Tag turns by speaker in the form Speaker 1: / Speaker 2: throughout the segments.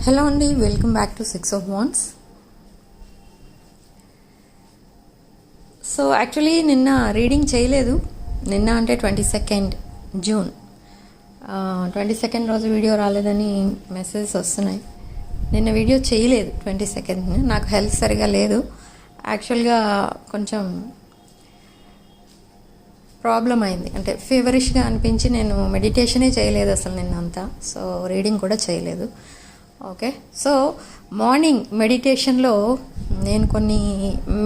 Speaker 1: Hello అండి, welcome back to 6 of Wands. So actually నిన్న reading చేయలేదు. నిన్న అంటే 22nd జూన్ 22nd రోజు వీడియో రాలేదని మెసేజెస్ వస్తున్నాయి. నిన్న వీడియో చేయలేదు 22nd. నాకు హెల్త్ సరిగా లేదు. యాక్చువల్గా కొంచెం ప్రాబ్లం అయింది, అంటే ఫీవరిష్గా అనిపించి నేను మెడిటేషనే చేయలేదు అసలు నిన్నంతా. సో రీడింగ్ కూడా చేయలేదు. ఓకే, సో మార్నింగ్ మెడిటేషన్లో నేను కొన్ని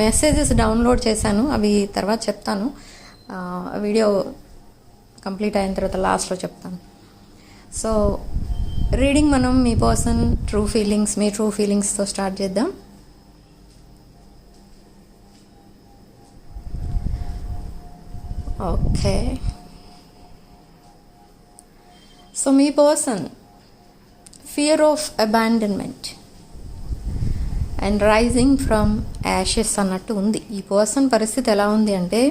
Speaker 1: మెసేజెస్ డౌన్లోడ్ చేశాను, అవి తర్వాత చెప్తాను. వీడియో కంప్లీట్ అయిన తర్వాత లాస్ట్లో చెప్తాను. సో రీడింగ్ మనం మీ పర్సన్ ట్రూ ఫీలింగ్స్, మీ ట్రూ ఫీలింగ్స్తో స్టార్ట్ చేద్దాం. ఓకే, సో మీ person fear of abandonment and rising from ashes అన్నట్టు ఉంది. ఈ పర్సన్ పరిస్థితి ఎలా ఉంది అంటే,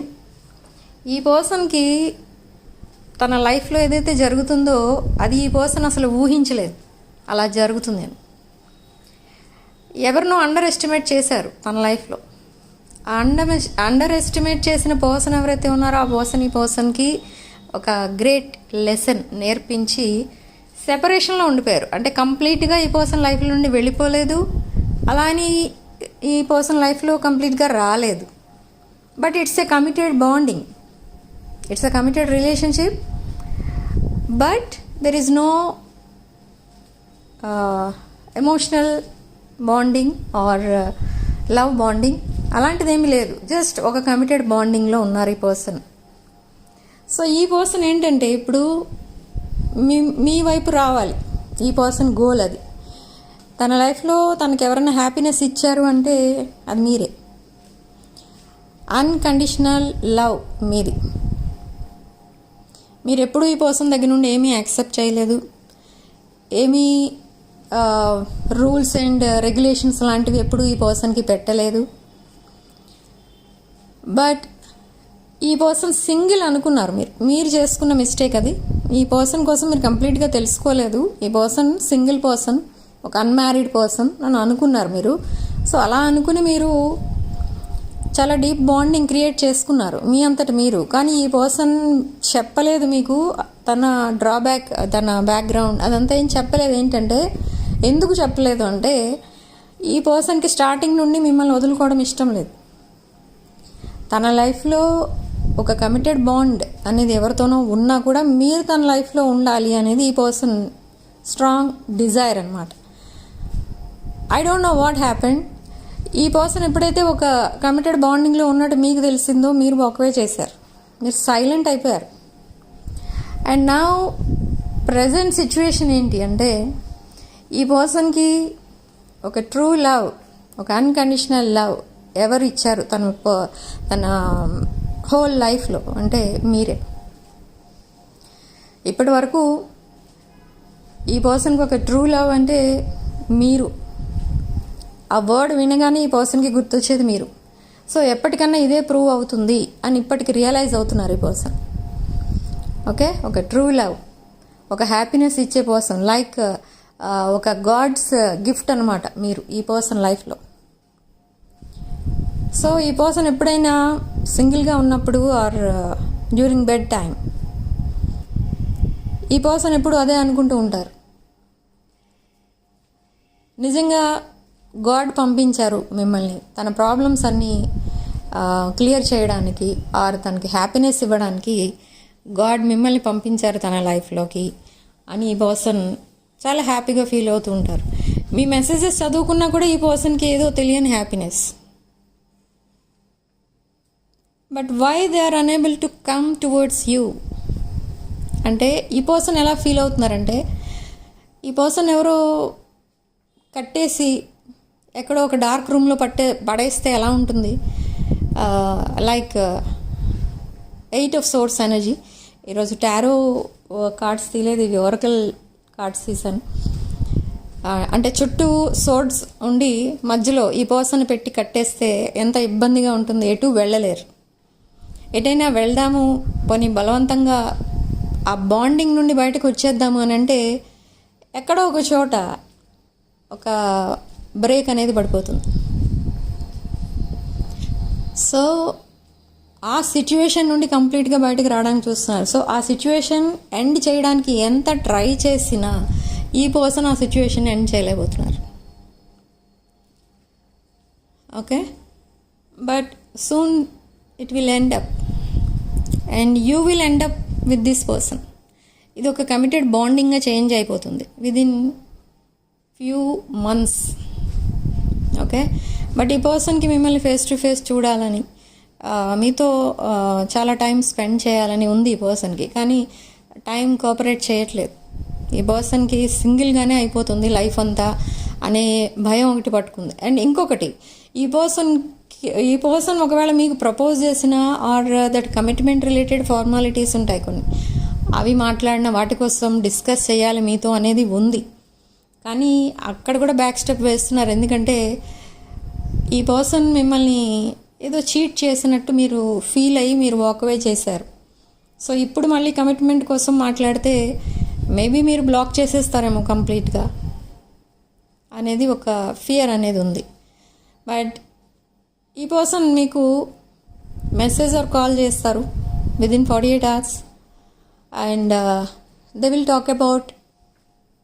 Speaker 1: ఈ పర్సన్కి తన లైఫ్లో ఏదైతే జరుగుతుందో అది ఈ పర్సన్ అసలు ఊహించలేదు అలా జరుగుతుంది. ఎవరినో అండర్ ఎస్టిమేట్ చేశారు తన లైఫ్లో. అండర్ ఎస్టిమేట్ చేసిన పర్సన్ ఎవరైతే ఉన్నారో ఆ పర్సన్ ఈ పర్సన్కి ఒక గ్రేట్ లెసన్ నేర్పించి సెపరేషన్లో ఉండిపోయారు. అంటే కంప్లీట్గా ఈ పర్సన్ లైఫ్ నుండి వెళ్ళిపోలేదు, అలా అని ఈ పర్సన్ లైఫ్లో కంప్లీట్గా రాలేదు. But it's a committed bonding, it's a committed relationship, but there is no emotional bonding or love bonding అలాంటిది ఏమీ లేదు. జస్ట్ ఒక కమిటెడ్ బాండింగ్లో ఉన్నారు ఈ పర్సన్. సో ఈ పర్సన్ ఏంటంటే ఇప్పుడు మీ వైపు రావాలి. ఈ పర్సన్ గోల్ అది. తన లైఫ్లో తనకు ఎవరైనా హ్యాపీనెస్ ఇచ్చారు అంటే అది మీరే. అన్కండిషనల్ లవ్ మీది. మీరు ఎప్పుడూ ఈ పర్సన్ దగ్గర నుండి ఏమీ యాక్సెప్ట్ చేయలేదు, ఏమీ రూల్స్ అండ్ రెగ్యులేషన్స్ లాంటివి ఎప్పుడూ ఈ పర్సన్కి పెట్టలేదు. బట్ ఈ పర్సన్ సింగిల్ అనుకున్నారు. మీరు చేసుకున్న మిస్టేక్ అది. ఈ పర్సన్ కోసం మీరు కంప్లీట్గా తెలుసుకోలేదు. ఈ పర్సన్ సింగిల్ పర్సన్, ఒక అన్మ్యారీడ్ పర్సన్ అని అనుకున్నారు మీరు. సో అలా అనుకుని మీరు చాలా డీప్ బాండింగ్ క్రియేట్ చేసుకున్నారు మీ అంతట మీరు. కానీ ఈ పర్సన్ చెప్పలేదు మీకు తన డ్రాబ్యాక్, తన బ్యాక్గ్రౌండ్ అదంతా ఏం చెప్పలేదు. ఏంటంటే ఎందుకు చెప్పలేదు అంటే, ఈ పర్సన్కి స్టార్టింగ్ నుండి మిమ్మల్ని వదులుకోవడం ఇష్టం లేదు. తన లైఫ్లో ఒక కమిటెడ్ బాండ్ అనేది ఎవరితోనో ఉన్నా కూడా మీరు తన లైఫ్లో ఉండాలి అనేది ఈ పర్సన్ స్ట్రాంగ్ డిజైర్ అనమాట. I don't know what happened. ఈ పర్సన్ ఎప్పుడైతే ఒక కమిటెడ్ బాండింగ్లో ఉన్నట్టు మీకు తెలిసిందో మీరు వాక్వే చేశారు, మీరు సైలెంట్ అయిపోయారు. అండ్ నౌ ప్రజెంట్ సిచ్యువేషన్ ఏంటి అంటే, ఈ పర్సన్కి ఒక ట్రూ లవ్, ఒక అన్కండిషనల్ లవ్ ఎవరు ఇచ్చారు తన హోల్ లైఫ్లో అంటే మీరే. ఇప్పటి వరకు ఈ పర్సన్కి ఒక ట్రూ లవ్ అంటే మీరు. ఆ వర్డ్ వినగానే ఈ పర్సన్కి గుర్తొచ్చేది మీరు. సో ఎప్పటికన్నా ఇదే ప్రూవ్ అవుతుంది అని ఇప్పటికి రియలైజ్ అవుతున్నారు ఈ పర్సన్. ఓకే, ఒక ట్రూ లవ్, ఒక హ్యాపీనెస్ ఇచ్చే పర్సన్, లైక్ ఒక గాడ్స్ గిఫ్ట్ అనమాట మీరు ఈ పర్సన్ లైఫ్లో. సో ఈ పర్సన్ ఎప్పుడైనా సింగిల్గా ఉన్నప్పుడు ఆర్ డ్యూరింగ్ బెడ్ టైం ఈ పర్సన్ ఎప్పుడు అదే అనుకుంటూ ఉంటారు. నిజంగా గాడ్ పంపించారు మిమ్మల్ని తన ప్రాబ్లమ్స్ అన్నీ క్లియర్ చేయడానికి ఆర్ తనకి హ్యాపీనెస్ ఇవ్వడానికి గాడ్ మిమ్మల్ని పంపించారు తన లైఫ్లోకి అని ఈ పర్సన్ చాలా హ్యాపీగా ఫీల్ అవుతూ ఉంటారు. మీ మెసేజెస్ చదువుకున్నా కూడా ఈ పర్సన్కి ఏదో తెలియని happiness. But why they are unable to come towards you అంటే, ఈ పర్సన్ ఎలా ఫీల్ అవుతున్నారంటే, ఈ పర్సన్ ఎవరో కట్టేసి ఎక్కడో ఒక డార్క్ రూమ్లో పడేస్తే ఎలా ఉంటుంది, లైక్ 8 of Swords ఎనర్జీ. ఈరోజు టారో కార్డ్స్ తీయలేదు, ఇవి ఒరకల్ కార్డ్స్ తీసాను. అంటే చుట్టూ సోర్డ్స్ ఉండి మధ్యలో ఈ పర్సన్ పెట్టి కట్టేస్తే ఎంత ఇబ్బందిగా ఉంటుంది, ఎటు వెళ్ళలేరు. ఎటైనా వెళ్దాము పోనీ బలవంతంగా ఆ బాండింగ్ నుండి బయటకు వచ్చేద్దాము అని అంటే ఎక్కడో ఒక చోట ఒక బ్రేక్ అనేది పడిపోతుంది. సో ఆ సిచ్యువేషన్ నుండి కంప్లీట్గా బయటకు రావడానికి చూస్తున్నారు. సో ఆ సిచ్యువేషన్ ఎండ్ చేయడానికి ఎంత ట్రై చేసినా ఈ పర్సన్ ఆ సిచ్యువేషన్ ఎండ్ చేయలేకపోతున్నారు. Okay, but soon it will end up and you will end up with this person. ఇది ఒక కమిటెడ్ బాండింగ్గా చేంజ్ అయిపోతుంది within few months. Okay, but ఈ పర్సన్కి మిమ్మల్ని ఫేస్ టు ఫేస్ చూడాలని, మీతో చాలా టైం స్పెండ్ చేయాలని ఉంది ఈ పర్సన్కి. కానీ టైం కోఆపరేట్ చేయట్లేదు. ఈ పర్సన్కి సింగిల్గానే అయిపోతుంది లైఫ్ అంతా అనే భయం ఒకటి పట్టుకుంది. అండ్ ఇంకొకటి, ఈ పర్సన్ ఒకవేళ మీకు ప్రపోజ్ చేసిన or that commitment related formalities ఉంటాయి కొన్ని, అవి మాట్లాడిన వాటి కోసం డిస్కస్ చేయాలి మీతో అనేది ఉంది. కానీ అక్కడ కూడా బ్యాక్ స్టెప్ వేస్తున్నారు. ఎందుకంటే ఈ పర్సన్ మిమ్మల్ని ఏదో చీట్ చేసినట్టు మీరు ఫీల్ అయ్యి మీరు వాక్అవే చేశారు. సో ఇప్పుడు మళ్ళీ కమిట్మెంట్ కోసం మాట్లాడితే మేబీ మీరు బ్లాక్ చేసేస్తారేమో కంప్లీట్గా అనేది ఒక ఫియర్ అనేది ఉంది. బట్ ఈ పర్సన్ మీకు మెసేజ్ ఆర్ కాల్ చేస్తారు within 48 hours and they will talk about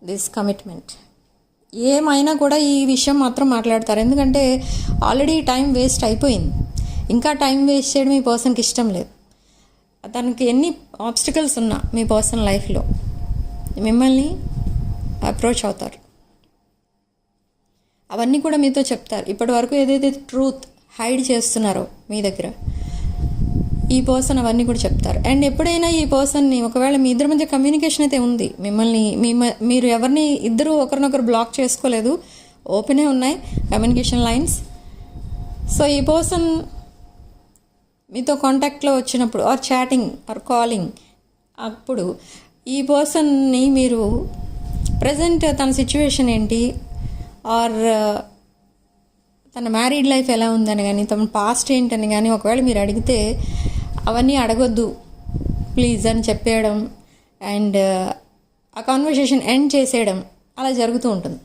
Speaker 1: this commitment. ఏమైనా కూడా ఈ విషయం మాత్రం మాట్లాడతారు. ఎందుకంటే ఆల్రెడీ టైం వేస్ట్ అయిపోయింది. ఇంకా టైం వేస్ట్ చేయడం మీ పర్సన్కి ఇష్టం లేదు. తనకి ఎన్ని ఆబ్స్టికల్స్ ఉన్నా మీ పర్సన్ లైఫ్లో మిమ్మల్ని అప్రోచ్ అవుతారు. అవన్నీ కూడా మీతో చెప్తారు. ఇప్పటి వరకు ఏదైతే ట్రూత్ హైడ్ చేస్తున్నారో మీ దగ్గర, ఈ పర్సన్ అవన్నీ కూడా చెప్తారు. అండ్ ఎప్పుడైనా ఈ పర్సన్ని, ఒకవేళ మీ ఇద్దరి మధ్య కమ్యూనికేషన్ అయితే ఉంది, మిమ్మల్ని మీరు ఎవరిని ఇద్దరు ఒకరినొకరు బ్లాక్ చేసుకోలేదు, ఓపెనే ఉన్నాయి కమ్యూనికేషన్ లైన్స్. సో ఈ పర్సన్ మీతో కాంటాక్ట్లో వచ్చినప్పుడు ఆర్ చాటింగ్ ఆర్ కాలింగ్, అప్పుడు ఈ పర్సన్ని మీరు ప్రజెంట్ తన సిచ్యువేషన్ ఏంటి ఆర్ తన మ్యారీడ్ లైఫ్ ఎలా ఉందని కానీ, తన పాస్ట్ ఏంటని కానీ ఒకవేళ మీరు అడిగితే అవన్నీ అడగొద్దు ప్లీజ్ అని చెప్పేయడం అండ్ ఆ కాన్వర్సేషన్ ఎండ్ చేసేయడం అలా జరుగుతూ ఉంటుంది.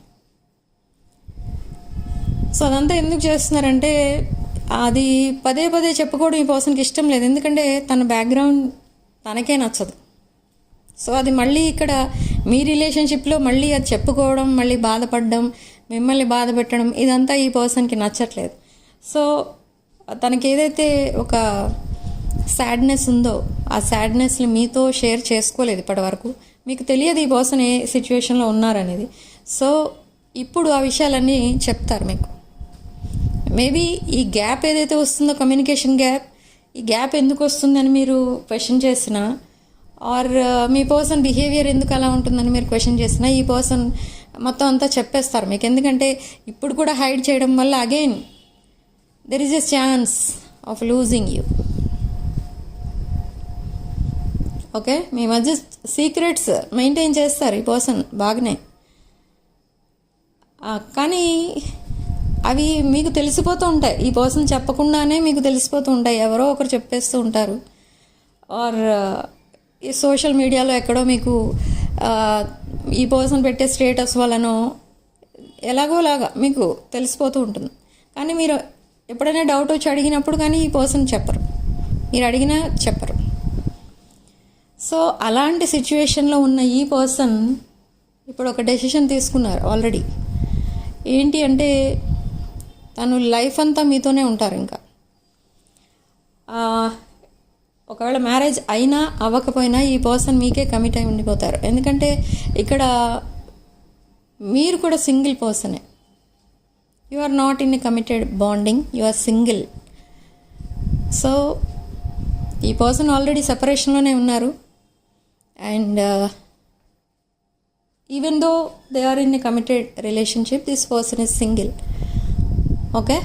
Speaker 1: సో అదంతా ఎందుకు చేస్తున్నారంటే అది పదే పదే చెప్పుకోవడం ఈ పర్సన్కి ఇష్టం లేదు. ఎందుకంటే తన బ్యాక్గ్రౌండ్ తనకే నచ్చదు. సో అది మళ్ళీ ఇక్కడ మీ రిలేషన్షిప్లో మళ్ళీ అది చెప్పుకోవడం, మళ్ళీ బాధపడడం, మిమ్మల్ని బాధ పెట్టడం, ఇదంతా ఈ పర్సన్కి నచ్చట్లేదు. సో తనకి ఏదైతే ఒక సాడ్నెస్ ఉందో ఆ సాడ్నెస్ని మీతో షేర్ చేసుకోలేదు ఇప్పటి వరకు. మీకు తెలియదు ఈ పర్సన్ ఏ సిచ్యువేషన్లో ఉన్నారనేది. సో ఇప్పుడు ఆ విషయాలన్నీ చెప్తారు మీకు. మేబీ ఈ గ్యాప్ ఏదైతే వస్తుందో, కమ్యూనికేషన్ గ్యాప్, ఈ గ్యాప్ ఎందుకు వస్తుందని మీరు క్వశ్చన్ చేసినా ఆర్ మీ పర్సన్ బిహేవియర్ ఎందుకు అలా ఉంటుందని మీరు క్వశ్చన్ చేసినా ఈ పర్సన్ మొత్తం అంతా చెప్పేస్తారు మీకు. ఎందుకంటే ఇప్పుడు కూడా హైడ్ చేయడం వల్ల again there is a chance of losing you. Okay, మీ మధ్య సీక్రెట్స్ మెయింటైన్ చేస్తారు ఈ పర్సన్ బాగానే, కానీ అవి మీకు తెలిసిపోతూ ఉంటాయి. ఈ పర్సన్ చెప్పకుండానే మీకు తెలిసిపోతూ ఉంటాయి. ఎవరో ఒకరు చెప్పేస్తూ ఉంటారు ఆర్ ఈ సోషల్ మీడియాలో ఎక్కడో మీకు ఈ పర్సన్ పెట్టే స్టేటస్ వలనో ఎలాగోలాగా మీకు తెలిసిపోతూ ఉంటుంది. కానీ మీరు ఎప్పుడైనా డౌట్ వచ్చి అడిగినప్పుడు కానీ ఈ పర్సన్ చెప్పరు, మీరు అడిగినా చెప్పరు. సో అలాంటి సిచ్యువేషన్లో ఉన్న ఈ పర్సన్ ఇప్పుడు ఒక డెసిషన్ తీసుకున్నారు ఆల్రెడీ. ఏంటి అంటే తను లైఫ్ అంతా మీతోనే ఉంటారు. ఇంకా ఒకవేళ మ్యారేజ్ అయినా అవ్వకపోయినా ఈ పర్సన్ మీకే కమిట్ అయి ఉండిపోతారు. ఎందుకంటే ఇక్కడ మీరు కూడా సింగిల్ పర్సనే. You are not in a committed bonding, you are single. So ఈ పర్సన్ ఆల్రెడీ సెపరేషన్లోనే ఉన్నారు. And even though they are in a committed relationship, this person is single. Okay,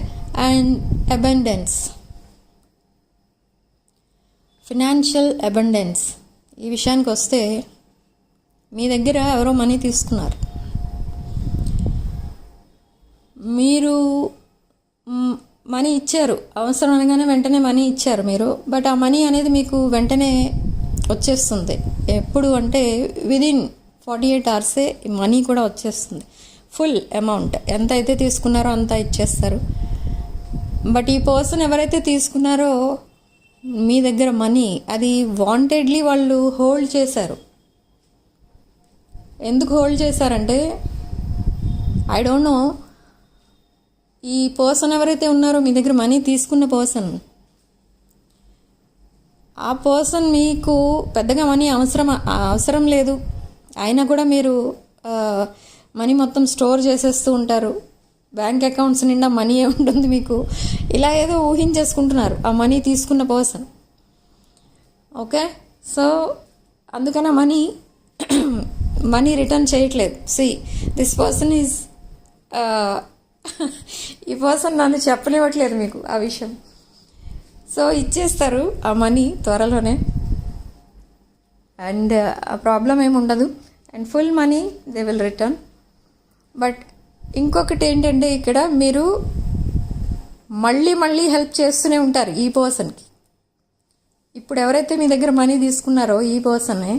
Speaker 1: and abundance, financial abundance, ఈ విషయానికి వస్తే మీ దగ్గర ఎవరో money తీసుకున్నారు. మీరు మనీ ఇచ్చారు, అవసరం అనగానే వెంటనే మనీ ఇచ్చారు మీరు. బట్ ఆ మనీ అనేది మీకు వెంటనే వచ్చేస్తుంది. ఎప్పుడు అంటే విదిన్ 48 hours మనీ కూడా వచ్చేస్తుంది. ఫుల్ అమౌంట్ ఎంత అయితే తీసుకున్నారో అంత ఇచ్చేస్తారు. బట్ ఈ పర్సన్ ఎవరైతే తీసుకున్నారో మీ దగ్గర మనీ, అది వాంటెడ్లీ వాళ్ళు హోల్డ్ చేశారు. ఎందుకు హోల్డ్ చేశారంటే ఐ డోంట్ నో, ఈ పర్సన్ ఎవరైతే ఉన్నారో మీ దగ్గర మనీ తీసుకున్న పర్సన్, ఆ పర్సన్ మీకు పెద్దగా మనీ అవసరం లేదు, అయినా కూడా మీరు మనీ మొత్తం స్టోర్ చేసేస్తూ ఉంటారు. బ్యాంక్ అకౌంట్స్ నిండా మనీ ఉంటుంది మీకు, ఇలా ఏదో ఊహించేసుకుంటున్నారు ఆ మనీ తీసుకున్న పర్సన్. ఓకే, సో అందుకని మనీ రిటర్న్ చేయట్లేదు. సి దిస్ పర్సన్ ఈజ్ ఈ పర్సన్ నన్ను చెప్పనివ్వట్లేదు మీకు ఆ విషయం. సో ఇచ్చేస్తారు ఆ మనీ త్వరలోనే, అండ్ ఆ ప్రాబ్లం ఏమి ఉండదు, and full money they will return. But ఇంకొకటి ఏంటంటే ఇక్కడ మీరు మళ్ళీ హెల్ప్ చేస్తూనే ఉంటారు ఈ పర్సన్కి. ఇప్పుడు ఎవరైతే మీ దగ్గర మనీ తీసుకున్నారో ఈ పర్సనే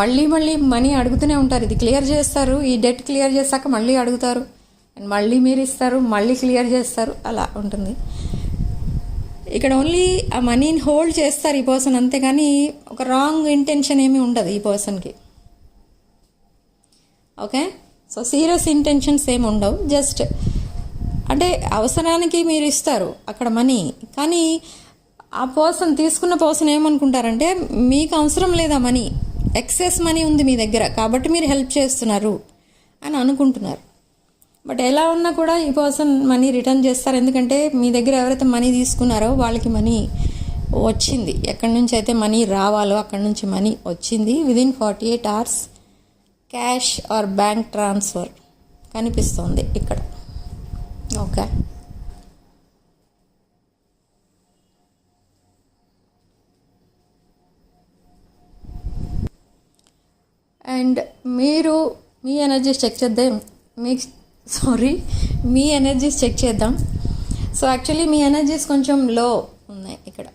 Speaker 1: మళ్ళీ మనీ అడుగుతూనే ఉంటారు. ఇది క్లియర్ చేస్తారు, ఈ డెట్ క్లియర్ చేశాక మళ్ళీ అడుగుతారు, అండ్ మళ్ళీ మీరు ఇస్తారు, మళ్ళీ క్లియర్ చేస్తారు, అలా ఉంటుంది. ఇక్కడ ఓన్లీ ఆ మనీని హోల్డ్ చేస్తారు ఈ పర్సన్, అంతేగాని ఒక రాంగ్ ఇంటెన్షన్ ఏమీ ఉండదు ఈ పర్సన్కి. ఓకే, సో సీరియస్ ఇంటెన్షన్స్ ఏమి ఉండవు. జస్ట్ అంటే అవసరానికి మీరు ఇస్తారు అక్కడ మనీ, కానీ ఆ పర్సన్ తీసుకున్న పర్సన్ ఏమనుకుంటారంటే మీకు అవసరం లేదా మనీ, ఎక్సెస్ మనీ ఉంది మీ దగ్గర కాబట్టి మీరు హెల్ప్ చేస్తున్నారు అని అనుకుంటున్నారు. బట్ ఎలా ఉన్నా కూడా ఈ పర్సన్ మనీ రిటర్న్ చేస్తారు, ఎందుకంటే మీ దగ్గర ఎవరైతే మనీ తీసుకున్నారో వాళ్ళకి మనీ వచ్చింది. ఎక్కడి నుంచి అయితే మనీ రావాలో అక్కడి నుంచి మనీ వచ్చింది. Within 48 hours cash or bank transfer కనిపిస్తుంది ఇక్కడ. ఓకే, అండ్ మీరు మీ ఎనర్జీస్ చెక్ చేద్దాం. మీ ఎనర్జీస్ చెక్ చేద్దాం. సో యాక్చువల్లీ మీ ఎనర్జీస్ కొంచెం లో ఉన్నాయి ఇక్కడ.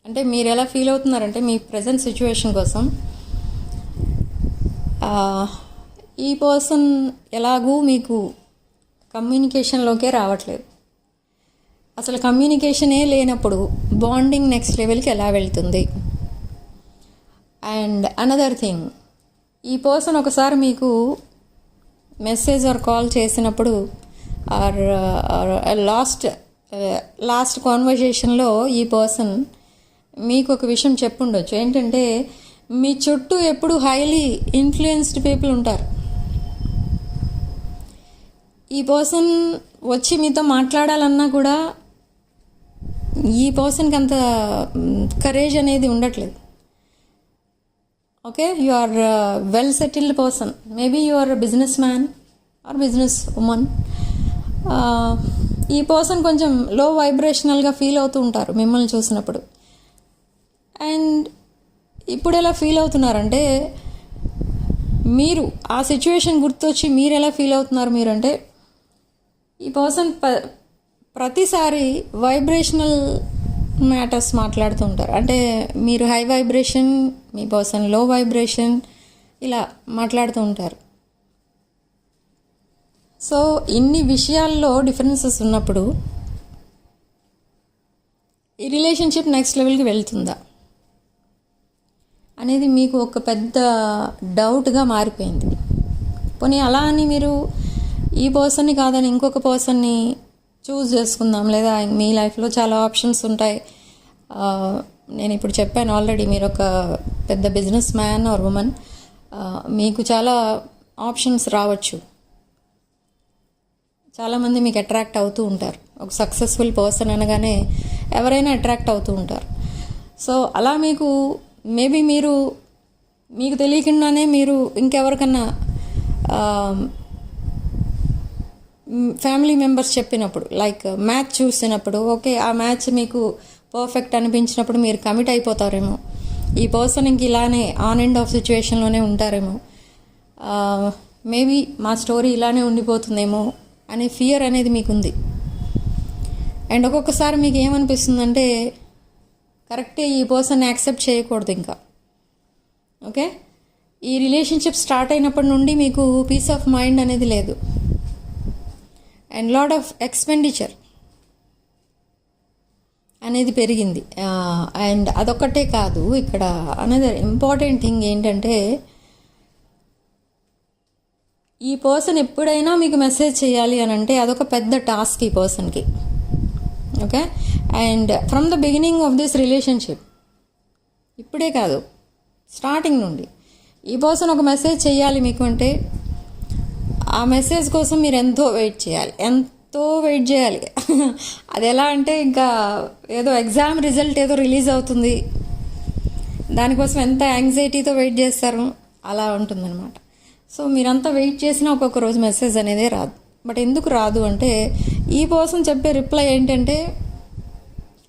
Speaker 1: అంటే మీరు ఎలా ఫీల్ అవుతున్నారంటే మీ ప్రజెంట్ సిచ్యువేషన్ కోసం ఈ పర్సన్ ఎలాగూ మీకు కమ్యూనికేషన్లోకే రావట్లేదు. అసలు కమ్యూనికేషనే లేనప్పుడు బాండింగ్ నెక్స్ట్ లెవెల్కి ఎలా వెళ్తుంది? అండ్ అనదర్ థింగ్, ఈ పర్సన్ ఒకసారి మీకు మెసేజ్ ఆర్ కాల్ చేసినప్పుడు ఆర్ లాస్ట్ కాన్వర్జేషన్లో ఈ పర్సన్ మీకు ఒక విషయం చెప్పుండొచ్చు. ఏంటంటే మీ చుట్టూ ఎప్పుడు హైలీ ఇన్ఫ్లుయెన్స్డ్ పీపుల్ ఉంటారు. ఈ పర్సన్ వచ్చి మీతో మాట్లాడాలన్నా కూడా ఈ పర్సన్కి అంత కరేజ్ అనేది ఉండట్లేదు. Okay, you are well settled person, maybe you are business man or business woman. ఈ పర్సన్ కొంచెం లో వైబ్రేషనల్గా ఫీల్ అవుతూ ఉంటారు మిమ్మల్ని చూసినప్పుడు. అండ్ ఇప్పుడు ఎలా ఫీల్ అవుతున్నారంటే మీరు ఆ సిచ్యువేషన్ గుర్తొచ్చి మీరు ఎలా ఫీల్ అవుతున్నారు మీరంటే ఈ పర్సన్ ప్రతిసారి వైబ్రేషనల్ మ్యాటర్స్ మాట్లాడుతూ ఉంటారు. అంటే మీరు హై వైబ్రేషన్, మీ పర్సన్ లో వైబ్రేషన్, ఇలా మాట్లాడుతూ ఉంటారు. సో ఇన్ని విషయాల్లో డిఫరెన్సెస్ ఉన్నప్పుడు ఈ రిలేషన్షిప్ నెక్స్ట్ లెవెల్కి వెళ్తుందా అనేది మీకు ఒక పెద్ద డౌట్గా మారిపోయింది. పోనీ అలా అని మీరు ఈ పర్సన్ని కాదని ఇంకొక పర్సన్ని చూస్ చేసుకుందాం, లేదా మీ లైఫ్లో చాలా ఆప్షన్స్ ఉంటాయి. నేను ఇప్పుడు చెప్పాను ఆల్రెడీ, మీరు ఒక పెద్ద బిజినెస్ మ్యాన్ ఆర్ ఉమెన్, మీకు చాలా ఆప్షన్స్ రావచ్చు. చాలామంది మీకు అట్రాక్ట్ అవుతూ ఉంటారు. ఒక సక్సెస్ఫుల్ పర్సన్ అనగానే ఎవరైనా అట్రాక్ట్ అవుతూ ఉంటారు. సో అలా మేబీ మీకు తెలియకుండానే మీరు ఇంకెవరికన్నా ఫ్యామిలీ మెంబర్స్ చెప్పినప్పుడు, లైక్ మ్యాచ్ చూసినప్పుడు, ఓకే ఆ మ్యాచ్ మీకు పర్ఫెక్ట్ అనిపించినప్పుడు మీరు కమిట్ అయిపోతారేమో. ఈ పర్సన్ ఇంక ఇలానే ఆన్ అండ్ ఆఫ్ సిచ్యువేషన్లోనే ఉంటారేమో, మేబీ మా స్టోరీ ఇలానే ఉండిపోతుందేమో అనే ఫియర్ అనేది మీకుంది. అండ్ ఒక్కొక్కసారి మీకు ఏమనిపిస్తుందంటే కరెక్టే, ఈ పర్సన్ యాక్సెప్ట్ చేయకూడదు ఇంకా. ఓకే, ఈ రిలేషన్షిప్ స్టార్ట్ అయినప్పటి నుండి మీకు పీస్ ఆఫ్ మైండ్ అనేది లేదు, అండ్ లాట్ ఆఫ్ ఎక్స్పెండిచర్ అనేది పెరిగింది. అండ్ అదొక్కటే కాదు, ఇక్కడ అనదర్ ఇంపార్టెంట్ థింగ్ ఏంటంటే, ఈ పర్సన్ ఎప్పుడైనా మీకు మెసేజ్ చేయాలి అని అంటే అదొక పెద్ద టాస్క్ ఈ పర్సన్కి. Okay, and from the beginning of this relationship, ఇప్పుడే కాదు స్టార్టింగ్ నుండి ఈ పర్సన్ ఒక మెసేజ్ చేయాలి మీకు అంటే, ఆ మెసేజ్ కోసం మీరు ఎంతో వెయిట్ చేయాలి. అది ఎలా అంటే, ఇంకా ఏదో ఎగ్జామ్ రిజల్ట్ ఏదో రిలీజ్ అవుతుంది, దానికోసం ఎంత యాంగ్జైటీతో వెయిట్ చేస్తారు, అలా ఉంటుందన్నమాట. సో మీరంతా వెయిట్ చేసినా ఒక్కొక్క రోజు మెసేజ్ అనేది రాదు. బట్ ఎందుకు రాదు అంటే, ఈ పర్సన్ చెప్పే రిప్లై ఏంటంటే,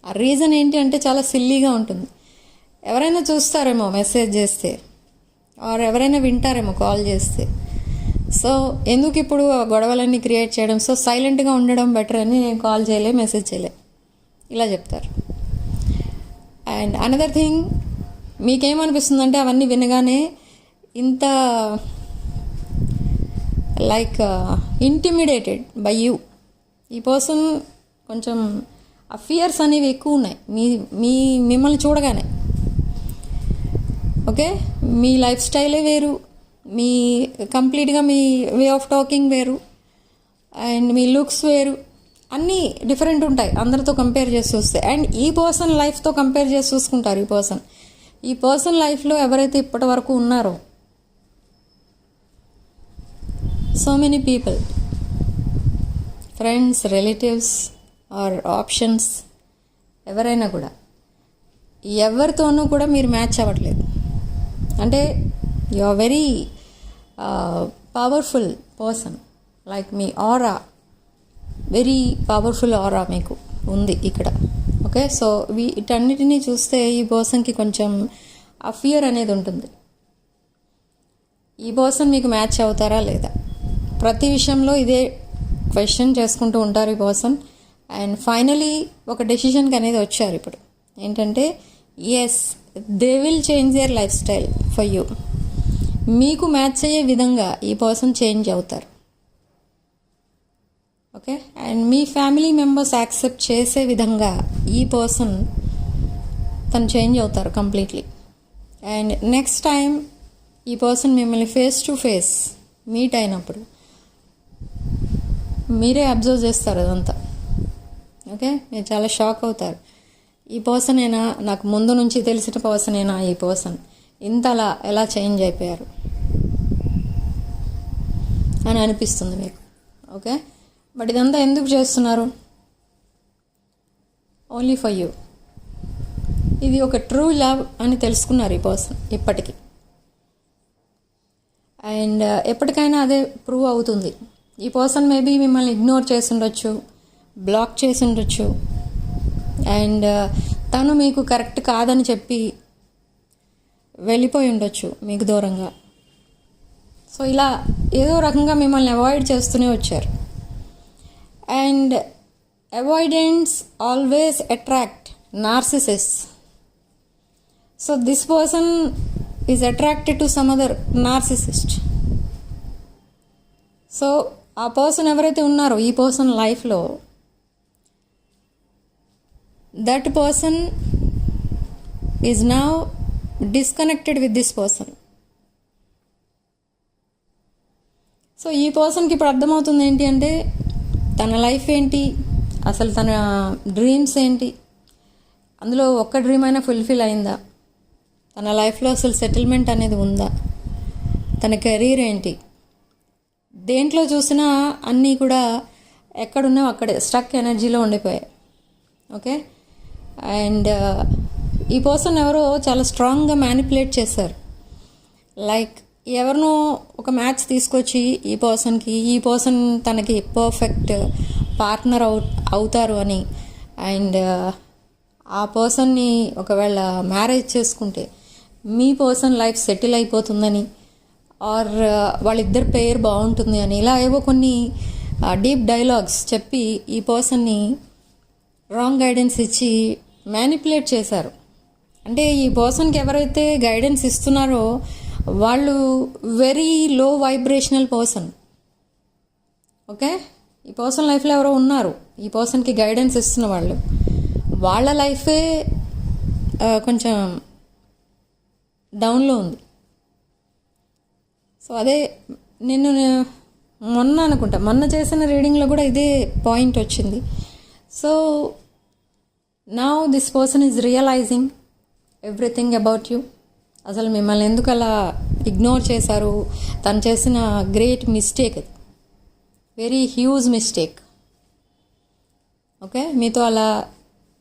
Speaker 1: ఆ రీజన్ ఏంటి అంటే చాలా సిల్లీగా ఉంటుంది. ఎవరైనా చూస్తారేమో మెసేజ్ చేస్తే, ఆర్ ఎవరైనా వింటారేమో కాల్ చేస్తే. సో ఎందుకు ఇప్పుడు గొడవలన్నీ క్రియేట్ చేయడం, సో సైలెంట్గా ఉండడం బెటర్ అని నేను కాల్ చేయలే, మెసేజ్ చేయలే, ఇలా చెప్తారు. అండ్ అనదర్ థింగ్, మీకేమనిపిస్తుందంటే అవన్నీ వినగానే ఇంత లైక్ ఇంటిమిడేటెడ్ బై యూ, ఈ పర్సన్ కొంచెం ఆ ఫియర్స్ అనేవి ఎక్కువ ఉన్నాయి మిమ్మల్ని చూడగానే. ఓకే, మీ లైఫ్ స్టైలే వేరు, మీ కంప్లీట్గా మీ వే ఆఫ్ టాకింగ్ వేరు, అండ్ మీ లుక్స్ వేరు, అన్నీ డిఫరెంట్ ఉంటాయి అందరితో కంపేర్ చేసి చూస్తే. అండ్ ఈ పర్సన్ లైఫ్తో కంపేర్ చేసి చూసుకుంటారు. ఈ పర్సన్ లైఫ్లో ఎవరైతే ఇప్పటి వరకు ఉన్నారో, so many people, friends, relatives or options, ఎవరైనా కూడా ఎవరితోనూ కూడా మీరు మ్యాచ్ అవ్వట్లేదు. అంటే you are very powerful person, like మీ ఆరా, వెరీ పవర్ఫుల్ ఆరా మీకు ఉంది ఇక్కడ. ఓకే, సో వీటన్నిటినీ చూస్తే ఈ పర్సన్కి కొంచెం ఆ ఫియర్ అనేది ఉంటుంది. ఈ పర్సన్ మీకు మ్యాచ్ అవుతారా లేదా, ప్రతి విషయంలో ఇదే క్వశ్చన్ చేసుకుంటూ ఉంటారు ఈ పర్సన్. అండ్ ఫైనలీ ఒక డెసిషన్కి అనేది వచ్చారు ఇప్పుడు. ఏంటంటే, yes, they will change their life style for you. మీకు మ్యాచ్ అయ్యే విధంగా ఈ పర్సన్ చేంజ్ అవుతారు. ఓకే, అండ్ మీ ఫ్యామిలీ మెంబర్స్ యాక్సెప్ట్ చేసే విధంగా ఈ పర్సన్ తను చేంజ్ అవుతారు కంప్లీట్లీ. అండ్ నెక్స్ట్ టైం ఈ పర్సన్ మిమ్మల్ని ఫేస్ టు ఫేస్ మీట్ అయినప్పుడు మీరే అబ్జర్వ్ చేస్తారు అదంతా. ఓకే, మీరు చాలా షాక్ అవుతారు. ఈ పర్సనేనా, నాకు ముందు నుంచి తెలిసిన పర్సనేనా ఈ పర్సన్, ఇంతలా ఎలా చేంజ్ అయిపోయారు అని అనిపిస్తుంది మీకు. ఓకే, బట్ ఇదంతా ఎందుకు చేస్తున్నారు? Only for you. ఇది ఒక ట్రూ లవ్ అని తెలుసుకున్నారు ఈ పర్సన్ ఇప్పటికీ. అండ్ ఎప్పటికైనా అదే ప్రూవ్ అవుతుంది. ఈ పర్సన్ మేబీ మిమ్మల్ని ఇగ్నోర్ చేసి ఉండొచ్చు, బ్లాక్ చేసి ఉండొచ్చు, అండ్ తను మీకు కరెక్ట్ కాదని చెప్పి వెళ్ళిపోయి ఉండొచ్చు మీకు దూరంగా. సో ఇలా ఏదో రకంగా మిమ్మల్ని అవాయిడ్ చేస్తూనే వచ్చారు. And avoidance always attract narcissist. So this person is attracted to some other narcissist. So ఆ పర్సన్ ఎవరైతే ఉన్నారో ఈ పర్సన్ లైఫ్లో, that person is now disconnected with this person. So ఈ పర్సన్కి ఇప్పుడు అర్థమవుతుంది ఏంటి అంటే, తన లైఫ్ ఏంటి, అసలు తన డ్రీమ్స్ ఏంటి, అందులో ఒక్క డ్రీమ్ అయినా ఫుల్ఫిల్ అయిందా, తన లైఫ్లో అసలు సెటిల్మెంట్ అనేది ఉందా, తన కెరీర్ ఏంటి, దేంట్లో చూసినా అన్నీ కూడా ఎక్కడున్నావు అక్కడే స్టక్ ఎనర్జీలో ఉండిపోయాయి. ఓకే, అండ్ ఈ పర్సన్ ఎవరో చాలా స్ట్రాంగ్గా మ్యానిపులేట్ చేశారు. లైక్ ఎవరినో ఒక మ్యాచ్ తీసుకొచ్చి ఈ పర్సన్ తనకి పర్ఫెక్ట్ పార్ట్నర్ అవుతారు అని, అండ్ ఆ పర్సన్ని ఒకవేళ మ్యారేజ్ చేసుకుంటే మీ పర్సన్ లైఫ్ సెటిల్ అయిపోతుందని, ఆర్ వాళ్ళిద్దరి పేరు బాగుంటుంది అని, ఇలా ఏవో కొన్ని డీప్ డైలాగ్స్ చెప్పి ఈ పర్సన్ని రాంగ్ గైడెన్స్ ఇచ్చి మ్యానిపులేట్ చేశారు. అంటే ఈ పర్సన్కి ఎవరైతే గైడెన్స్ ఇస్తున్నారో వాళ్ళు very low vibrational person. Okay, ఈ పర్సన్ లైఫ్లో ఎవరో ఉన్నారు, ఈ పర్సన్కి గైడెన్స్ ఇస్తున్న వాళ్ళు. వాళ్ళ లైఫే కొంచెం డౌన్లో ఉంది. సో అదే నేను మొన్న చేసిన రీడింగ్లో కూడా ఇదే పాయింట్ వచ్చింది. So now this person is realising everything about you. అసలు మిమ్మల్ని ఎందుకు అలా ఇగ్నోర్ చేశారు, తను చేసిన great mistake, very huge mistake. Okay, మీతో అలా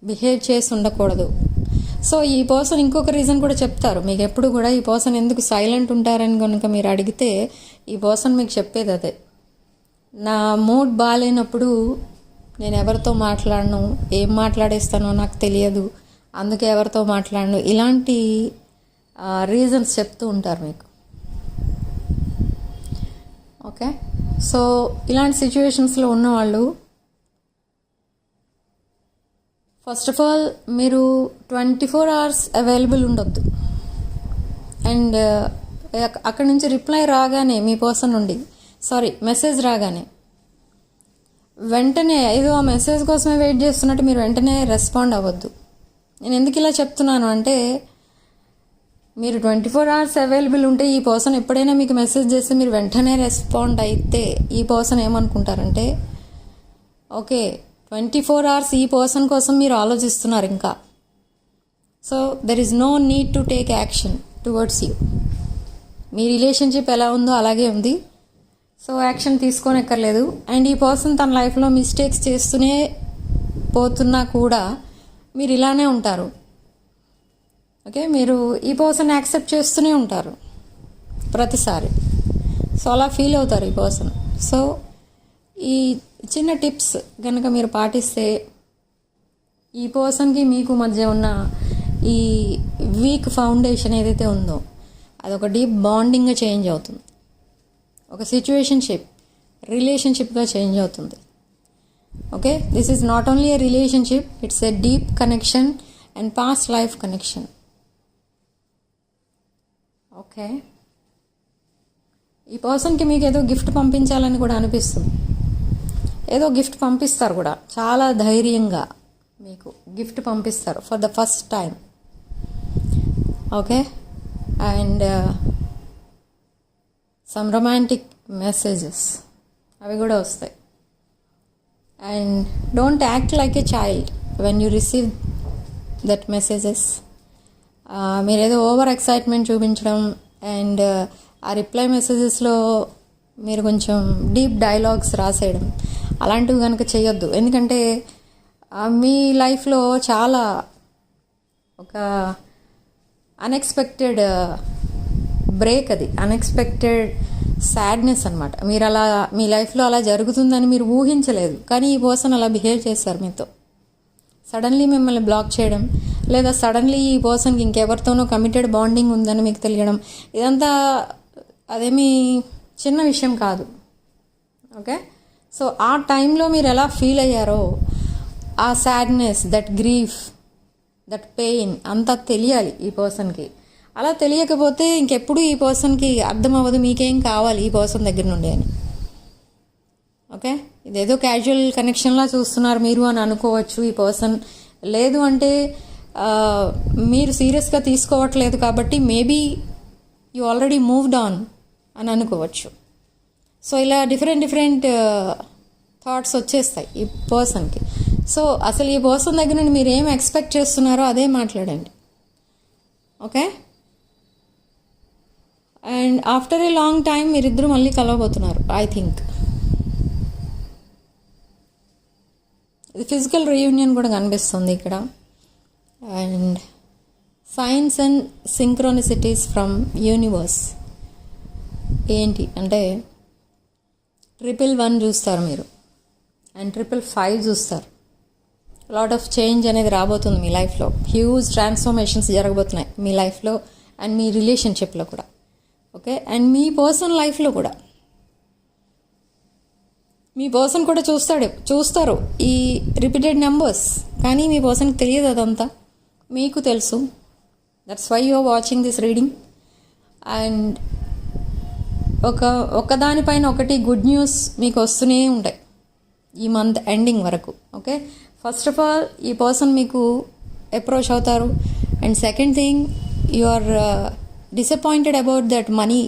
Speaker 1: బిహేవ్ చేసి ఉండకూడదు. సో ఈ పర్సన్ ఇంకొక రీజన్ కూడా చెప్తారు మీకు. ఎప్పుడు కూడా ఈ పర్సన్ ఎందుకు సైలెంట్ ఉంటారని కనుక మీరు అడిగితే ఈ పర్సన్ మీకు చెప్పేది అదే, నా మూడ్ బాగాలేనప్పుడు నేను ఎవరితో మాట్లాడను, ఏం మాట్లాడేస్తానో నాకు తెలియదు, అందుకే ఎవరితో మాట్లాడను, ఇలాంటి రీజన్స్ చెప్తూ ఉంటారు మీకు. ఓకే, సో ఇలాంటి సిచ్యువేషన్స్లో ఉన్నవాళ్ళు ఫస్ట్ ఆఫ్ ఆల్ మీరు 24 hours అవైలబుల్ ఉండొద్దు. అండ్ అక్కడి నుంచి రిప్లై రాగానే మీ పర్సన్ నుండి మెసేజ్ రాగానే వెంటనే ఏదో ఆ మెసేజ్ కోసమే వెయిట్ చేస్తున్నట్టు మీరు వెంటనే రెస్పాండ్ అవ్వద్దు. నేను ఎందుకు ఇలా చెప్తున్నాను అంటే, మీరు 24 hours అవైలబుల్ ఉంటే ఈ పర్సన్ ఎప్పుడైనా మీకు మెసేజ్ చేస్తే మీరు వెంటనే రెస్పాండ్ అయితే ఈ పర్సన్ ఏమనుకుంటారంటే, ఓకే 24 hours ఈ పర్సన్ కోసం మీరు ఆలోచిస్తున్నారు ఇంకా. So there is no need to take action towards you. మీ రిలేషన్షిప్ ఎలా ఉందో అలాగే ఉంది. సో యాక్షన్ తీసుకోనక్కర్లేదు. అండ్ ఈ పర్సన్ తన లైఫ్లో మిస్టేక్స్ చేస్తూనే పోతున్నా కూడా మీరు ఇలానే ఉంటారు. ఓకే, మీరు ఈ పర్సన్ యాక్సెప్ట్ చేస్తూనే ఉంటారు ప్రతిసారి. సో అలా ఫీల్ అవుతారు ఈ పర్సన్. సో ఈ చిన్న టిప్స్ కనుక మీరు పాటిస్తే ఈ పర్సన్కి మీకు మధ్య ఉన్న ఈ వీక్ ఫౌండేషన్ ఏదైతే ఉందో అదొక డీప్ బాండింగ్గా చేంజ్ అవుతుంది. ఒక రిలేషన్షిప్గా చేంజ్ అవుతుంది. Okay, this is not only A relationship, it's a deep connection and past life connection. Okay, ఈ పర్సన్కి మీకు ఏదో గిఫ్ట్ పంపించాలని కూడా అనిపిస్తుంది. ఏదో గిఫ్ట్ పంపిస్తారు కూడా, చాలా ధైర్యంగా మీకు గిఫ్ట్ పంపిస్తారు for the first time. Okay, and some romantic messages అవి కూడా వస్తాయి. And don't act like a child when you receive that messages. మీరేదో ఓవర్ ఎక్సైట్మెంట్ చూపించడం అండ్ ఆ రిప్లై మెసేజెస్లో మీరు కొంచెం డీప్ డైలాగ్స్ రాసేయడం అలాంటివి కనుక చేయొద్దు. ఎందుకంటే మీ లైఫ్లో చాలా ఒక అన్ఎక్స్పెక్టెడ్ బ్రేక్, అది అన్ఎక్స్పెక్టెడ్ సాడ్నెస్ అనమాట. మీరు అలా మీ లైఫ్లో అలా జరుగుతుందని మీరు ఊహించలేదు, కానీ ఈ పర్సన్ అలా బిహేవ్ చేశారు మీతో. సడన్లీ మిమ్మల్ని బ్లాక్ చేయడం, లేదా సడన్లీ ఈ పర్సన్కి ఇంకెవరితోనో కమిటెడ్ బాండింగ్ ఉందని మీకు తెలియడం, ఇదంతా అదేమీ చిన్న విషయం కాదు. ఓకే, సో ఆ టైంలో మీరు ఎలా ఫీల్ అయ్యారో, ఆ sadness, that grief, that pain అంతా తెలియాలి ఈ పర్సన్కి. అలా తెలియకపోతే ఇంకెప్పుడు ఈ పర్సన్కి అర్థం అవ్వదు మీకేం కావాలి ఈ పర్సన్ దగ్గర నుండి అని. ఓకే, ఇదేదో క్యాజువల్ కనెక్షన్లా చూస్తున్నారు మీరు అని అనుకోవచ్చు ఈ పర్సన్. లేదు అంటే మీరు సీరియస్గా తీసుకోవట్లేదు కాబట్టి maybe you already moved on అని అనుకోవచ్చు. సో ఇలా డిఫరెంట్ థాట్స్ వచ్చేస్తాయి ఈ పర్సన్కి. సో అసలు ఈ పర్సన్ దగ్గర నుండి మీరు ఏం ఎక్స్పెక్ట్ చేస్తున్నారో అదే మాట్లాడండి. Okay, and after a long time మీరిద్దరూ మళ్ళీ కలవబోతున్నారు. ఐ థింక్ ఇది ఫిజికల్ రీయూనియన్ కూడా కనిపిస్తుంది ఇక్కడ. And signs and synchronicities from universe ఏంటి అంటే 111 చూస్తారు మీరు, అండ్ 555 చూస్తారు. లాట్ ఆఫ్ చేంజ్ అనేది రాబోతుంది మీ లైఫ్లో. హ్యూజ్ ట్రాన్స్ఫర్మేషన్స్ జరగబోతున్నాయి మీ లైఫ్లో అండ్ మీ రిలేషన్షిప్లో కూడా. ఓకే, అండ్ మీ పర్సనల్ లైఫ్లో కూడా. మీ పర్సన్ కూడా చూస్తారు ఈ రిపీటెడ్ నెంబర్స్, కానీ మీ పర్సన్కి తెలియదు అదంతా, మీకు తెలుసు. That's why you are watching this reading. And ఒకదానిపైన ఒకటి గుడ్ న్యూస్ మీకు వస్తూనే ఉంటాయి ఈ మంత్ ఎండింగ్ వరకు. ఓకే, ఫస్ట్ ఆఫ్ ఆల్ ఈ పర్సన్ మీకు అప్రోచ్ అవుతారు. And second thing, you are disappointed about that money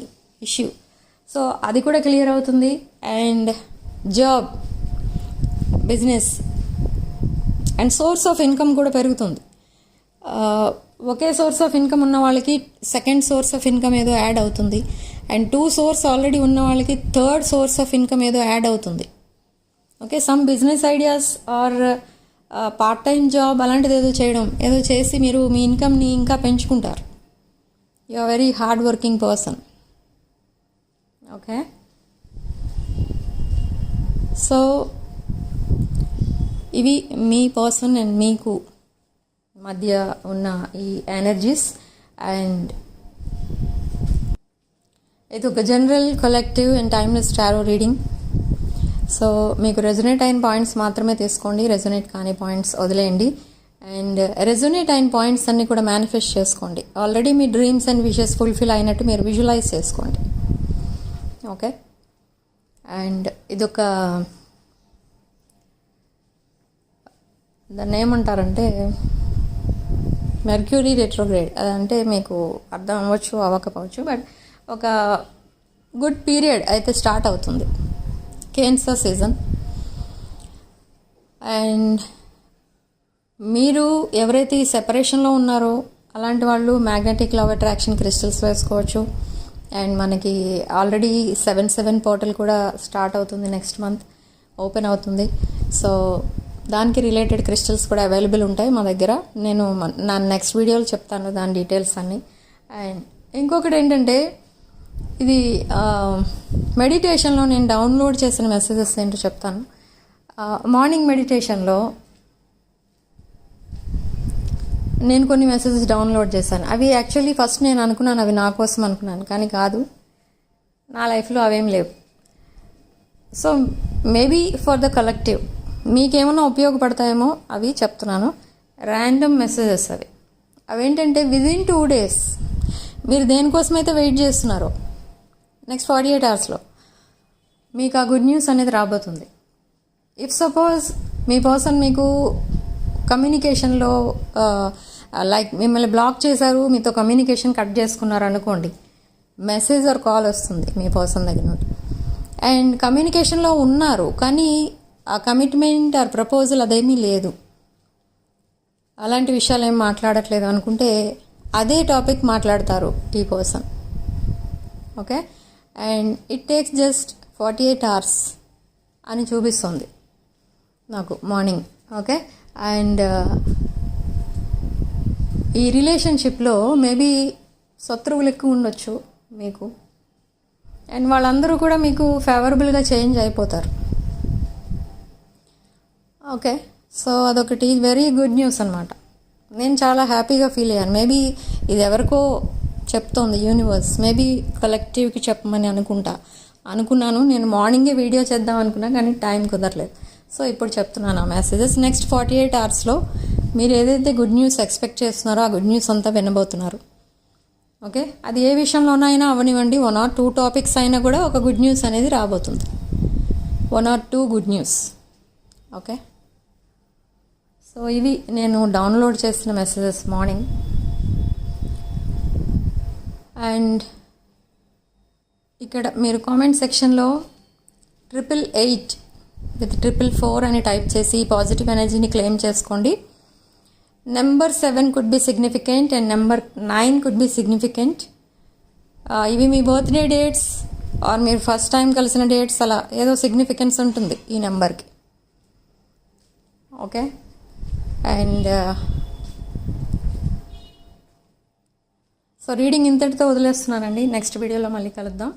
Speaker 1: issue, so అది కూడా క్లియర్ అవుతుంది. And job, business and source of income కూడా పెరుగుతుంది. ఒకే సోర్స్ ఆఫ్ ఇన్కమ్ ఉన్న వాళ్ళకి సెకండ్ సోర్స్ ఆఫ్ ఇన్కమ్ ఏదో యాడ్ అవుతుంది. అండ్ 2 సోర్స్ ఆల్రెడీ ఉన్న వాళ్ళకి థర్డ్ సోర్స్ ఆఫ్ ఇన్కమ్ ఏదో యాడ్ అవుతుంది. Okay, some business ideas or part time job అలాంటిది ఏదో చేసి మీరు మీ ఇన్కమ్ని ఇంకా పెంచుకుంటారు. You are very hard working person. Okay, so ఇవి మీ పర్సన్ అండ్ మీకు మధ్య ఉన్న ఈ ఎనర్జీస్. అండ్ ఇది ఒక general, collective and timeless tarot reading. So మీకు రెజొనేట్ అయిన పాయింట్స్ మాత్రమే తీసుకోండి, రెజొనేట్ కాని పాయింట్స్ వదిలేయండి. అండ్ రెజొనేట్ అయిన పాయింట్స్ అన్నీ కూడా మేనిఫెస్ట్ చేసుకోండి. Already me dreams and wishes fulfil అయినట్టు మీరు విజువలైజ్ చేసుకోండి. ఓకే, అండ్ ఇదొక దాన్ని ఏమంటారంటే మెర్క్యూరీ రెట్రోగ్రేడ్. అదంటే మీకు అర్థం అవ్వచ్చు, అవ్వకపోవచ్చు, బట్ ఒక గుడ్ పీరియడ్ అయితే స్టార్ట్ అవుతుంది, కేన్సర్ సీజన్. అండ్ మీరు ఎవరైతే ఈ సెపరేషన్లో ఉన్నారో అలాంటి వాళ్ళు మ్యాగ్నెటిక్ లవ్ అట్రాక్షన్ క్రిస్టల్స్ వేసుకోవచ్చు. అండ్ మనకి ఆల్రెడీ 7/7 పోర్టల్ కూడా స్టార్ట్ అవుతుంది, నెక్స్ట్ మంత్ ఓపెన్ అవుతుంది. సో దానికి రిలేటెడ్ క్రిస్టల్స్ కూడా అవైలబుల్ ఉంటాయి మా దగ్గర. నేను నా నెక్స్ట్ వీడియోలో చెప్తాను దాని డీటెయిల్స్ అన్నీ. అండ్ ఇంకొకటి ఏంటంటే, ఇది మెడిటేషన్లో నేను డౌన్లోడ్ చేసిన మెసేజెస్ ఏంటో చెప్తాను. మార్నింగ్ మెడిటేషన్లో నేను కొన్ని మెసేజెస్ డౌన్లోడ్ చేశాను. అవి యాక్చువల్లీ ఫస్ట్ నేను అనుకున్నాను అవి నా కోసం అనుకున్నాను, కానీ కాదు, నా లైఫ్లో అవేం లేవు. So maybe for the collective మీకేమైనా ఉపయోగపడతాయేమో అవి చెప్తున్నాను. ర్యాండమ్ మెసేజెస్ అవేంటంటే విదిన్ 2 days మీరు దేనికోసమైతే వెయిట్ చేస్తున్నారో నెక్స్ట్ 48 hours మీకు ఆ గుడ్ న్యూస్ అనేది రాబోతుంది. ఇఫ్ సపోజ్ మీ పర్సన్ మీకు కమ్యూనికేషన్లో లైక్ మిమ్మల్ని బ్లాక్ చేశారు, మీతో కమ్యూనికేషన్ కట్ చేసుకున్నారు అనుకోండి, మెసేజ్ ఆర్ కాల్ వస్తుంది మీ పర్సన్ దగ్గర నుండి. అండ్ కమ్యూనికేషన్లో ఉన్నారు కానీ ఆ కమిట్మెంట్ ఆర్ ప్రపోజల్ అదేమీ లేదు, అలాంటి విషయాలు ఏం మాట్లాడట్లేదు అనుకుంటే అదే టాపిక్ మాట్లాడతారు ఈ person. Okay, and it takes just 48 hours అని చూపిస్తుంది నాకు మార్నింగ్. ఓకే, అండ్ ఈ రిలేషన్షిప్లో మేబీ శత్రువులు ఎక్కువ ఉండొచ్చు మీకు, అండ్ వాళ్ళందరూ కూడా మీకు ఫేవరబుల్గా చేంజ్ అయిపోతారు. ఓకే, సో అదొకటి వెరీ గుడ్ న్యూస్ అనమాట. నేను చాలా హ్యాపీగా ఫీల్ అయ్యాను. మేబీ ఇది ఎవరికో చెప్తోంది యూనివర్స్, మేబీ కలెక్టివ్కి చెప్పమని అనుకున్నాను. నేను మార్నింగే వీడియో చేద్దాం అనుకున్నా కానీ టైం కుదరలేదు. సో ఇప్పుడు చెప్తున్నాను ఆ మెసేజెస్. నెక్స్ట్ 48 hours మీరు ఏదైతే గుడ్ న్యూస్ ఎక్స్పెక్ట్ చేస్తున్నారో ఆ గుడ్ న్యూస్ అంతా వినబోతున్నారు. ఓకే, అది ఏ విషయంలోనైనా అవనివ్వండి, 1 or 2 topics అయినా కూడా ఒక గుడ్ న్యూస్ అనేది రాబోతుంది, 1 or 2 good news. Okay, so ఇవి నేను డౌన్లోడ్ చేసిన మెసేజెస్ మార్నింగ్. అండ్ ఇక్కడ మీరు కామెంట్ సెక్షన్లో 888 with 444 అని టైప్ చేసి పాజిటివ్ ఎనర్జీని క్లెయిమ్ చేసుకోండి. Number 7 could be significant and number 9 could be significant. ఇవి మీ బర్త్డే డేట్స్ ఆర్ మీరు ఫస్ట్ టైం కలిసిన డేట్స్, అలా ఏదో సిగ్నిఫికెన్స్ ఉంటుంది ఈ నెంబర్కి. ఓకే, అండ్ సో రీడింగ్ ఇంతటితో వదిలేస్తున్నానండి. నెక్స్ట్ వీడియోలో మళ్ళీ కలుద్దాం.